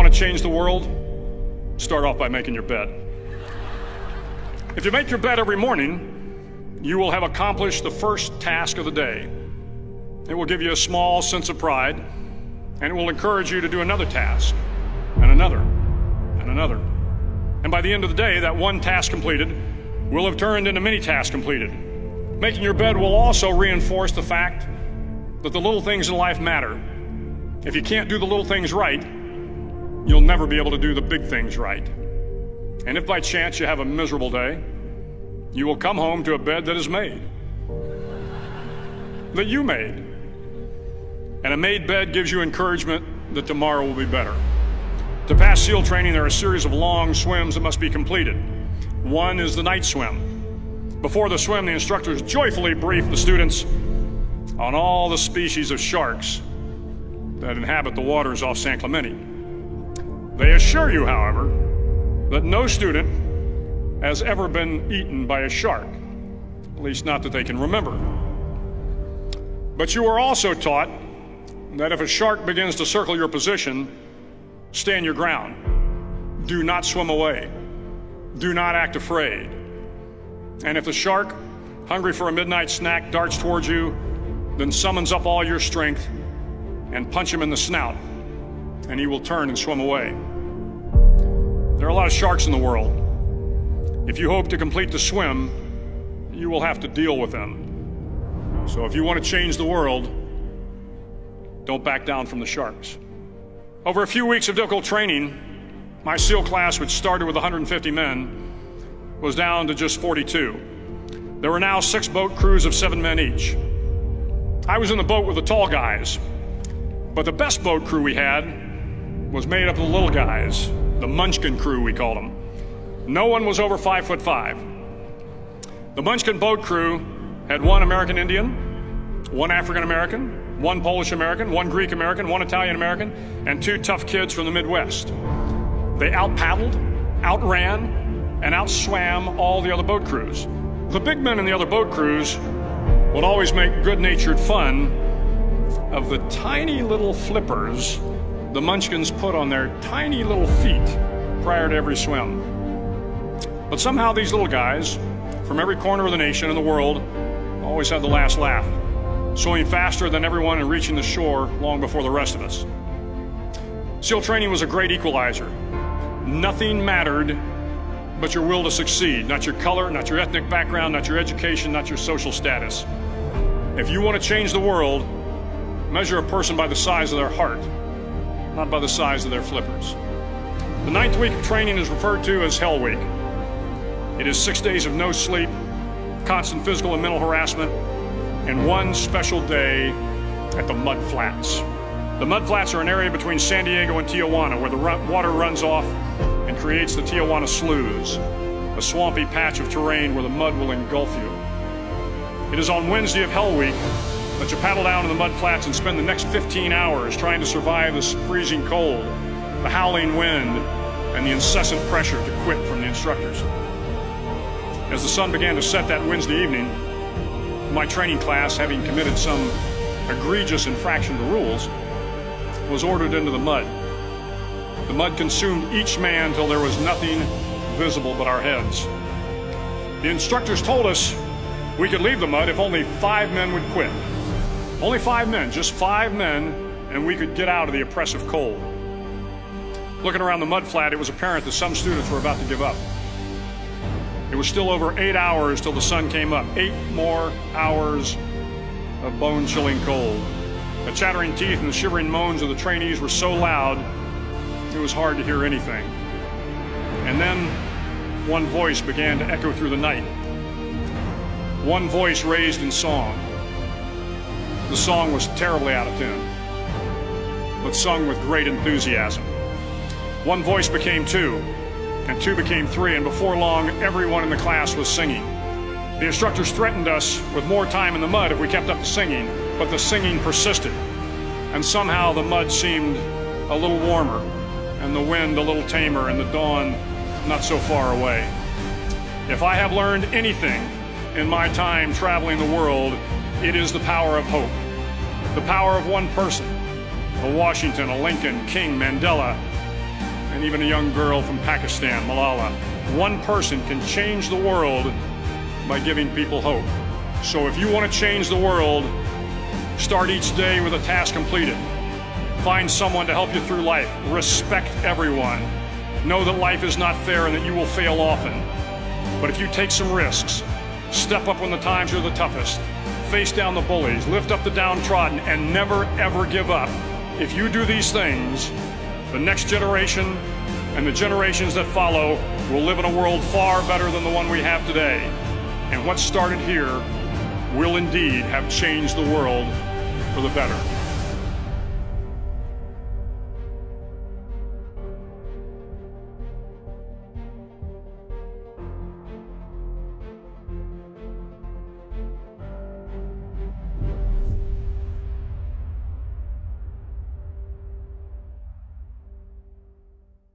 want to change the world, start off by making your bed. If you make your bed every morning, you will have accomplished the first task of the day. It will give you a small sense of pride, and it will encourage you to do another task, and another, and another. And by the end of the day, that one task completed will have turned into many tasks completed. Making your bed will also reinforce the fact that the little things in life matter. If you can't do the little things right, you'll never be able to do the big things right. And if by chance you have a miserable day, you will come home to a bed that is made, that you made. And a made bed gives you encouragement that tomorrow will be better. To pass SEAL training, there are a series of long swims that must be completed. One is the night swim. Before the swim, the instructors joyfully brief the students on all the species of sharks that inhabit the waters off San Clemente. They assure you, however, that no student has ever been eaten by a shark, at least not that they can remember. But you are also taught that if a shark begins to circle your position, stand your ground. Do not swim away. Do not act afraid. And if the shark, hungry for a midnight snack, darts towards you, then summons up all your strength and punch him in the snout, and he will turn and swim away. There are a lot of sharks in the world. If you hope to complete the swim, you will have to deal with them. So if you want to change the world, don't back down from the sharks. Over a few weeks of difficult training, my SEAL class, which started with 150 men, was down to just 42. There were now 6 boat crews of 7 men each. I was in the boat with the tall guys, but the best boat crew we had was made up of the little guys, the Munchkin crew, we called them. No one was over 5'5". The Munchkin boat crew had 1 American Indian, 1 African American, 1 Polish American, 1 Greek American, 1 Italian American, and 2 tough kids from the Midwest. They out-paddled, outran, and outswam all the other boat crews. The big men in the other boat crews would always make good-natured fun of the tiny little flippers the Munchkins put on their tiny little feet prior to every swim. But somehow these little guys from every corner of the nation and the world always had the last laugh, swimming faster than everyone and reaching the shore long before the rest of us. SEAL training was a great equalizer. Nothing mattered but your will to succeed, not your color, not your ethnic background, not your education, not your social status. If you want to change the world, measure a person by the size of their heart, not by the size of their flippers. The 9th week of training is referred to as Hell Week. It is 6 days of no sleep, constant physical and mental harassment, and 1 special day at the Mud Flats. The Mud Flats are an area between San Diego and Tijuana where the water runs off and creates the Tijuana Sloughs, a swampy patch of terrain where the mud will engulf you. It is on Wednesday of Hell Week that you paddle down to the Mud Flats and spend the next 15 hours trying to survive this freezing cold, the howling wind, and the incessant pressure to quit from the instructors. As the sun began to set that Wednesday evening, my training class, having committed some egregious infraction of the rules, was ordered into the mud. The mud consumed each man till there was nothing visible but our heads. The instructors told us we could leave the mud if only 5 men would quit. Only 5 men, just 5 men, and we could get out of the oppressive cold. Looking around the mud flat, it was apparent that some students were about to give up. It was still over 8 hours till the sun came up. 8 more hours of bone-chilling cold. The chattering teeth and the shivering moans of the trainees were so loud, it was hard to hear anything. And then one voice began to echo through the night. One voice raised in song. The song was terribly out of tune, but sung with great enthusiasm. One voice became 2, and 2 became 3, and before long, everyone in the class was singing. The instructors threatened us with more time in the mud if we kept up the singing, but the singing persisted, and somehow the mud seemed a little warmer, and the wind a little tamer, and the dawn not so far away. If I have learned anything in my time traveling the world, it is the power of hope. The power of one person, a Washington, a Lincoln, King, Mandela, and even a young girl from Pakistan, Malala. One person can change the world by giving people hope. So if you want to change the world, start each day with a task completed. Find someone to help you through life. Respect everyone. Know that life is not fair and that you will fail often. But if you take some risks, step up when the times are the toughest, face down the bullies, lift up the downtrodden, and never ever give up. If you do these things, the next generation and the generations that follow will live in a world far better than the one we have today. And what started here will indeed have changed the world for the better.